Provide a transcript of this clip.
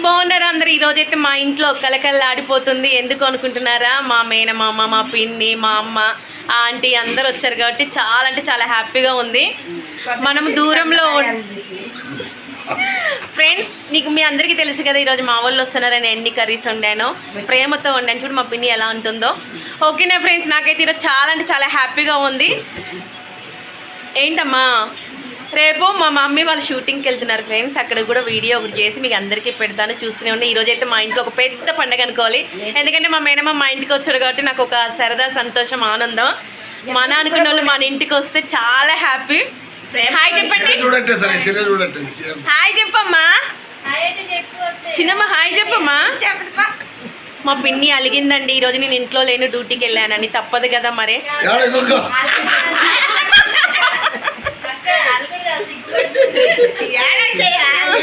బాగున్నారా అందరు? ఈ రోజైతే మా ఇంట్లో కలకల్లాడిపోతుంది. ఎందుకు అనుకుంటున్నారా? మా మేనమామ, మా పిన్ని, మా అమ్మ, ఆంటీ అందరు వచ్చారు కాబట్టి చాలా అంటే చాలా హ్యాపీగా ఉంది. మనం దూరంలో ఫ్రెండ్స్, నీకు మీ అందరికీ తెలుసు కదా ఈరోజు మా వాళ్ళు వస్తున్నారని ఎన్ని కర్రీస్ వండానో, ప్రేమతో వండాను. చూడు మా పిన్ని ఎలా ఉంటుందో. ఓకేనా ఫ్రెండ్స్, నాకైతే ఈరోజు చాలా అంటే చాలా హ్యాపీగా ఉంది. ఏంటమ్మా, రేపు మా మమ్మీ వాళ్ళు షూటింగ్కి వెళ్తున్నారు ఫ్రెండ్స్. అక్కడ కూడా వీడియో ఒకటి చేసి మీకు అందరికీ పెడతాను, చూస్తూనే ఉండి. ఈరోజు అయితే మా ఇంట్లో ఒక పెద్ద పండుగ అనుకోవాలి. ఎందుకంటే మా మేనమ్మ మా ఇంటికి వచ్చాడు కాబట్టి నాకు ఒక సరదా, సంతోషం, ఆనందం. మన అనుకున్న వాళ్ళు మన ఇంటికి వస్తే చాలా హ్యాపీ. హాయ్ చెప్పండి, హాయ్ చెప్పమ్మా. చిన్నమ్మ హాయ్ చెప్పమ్మా. మా పిన్ని అలిగిందండి, ఈరోజు నేను ఇంట్లో లేను, డ్యూటీకి వెళ్ళానని. తప్పదు కదా మరి.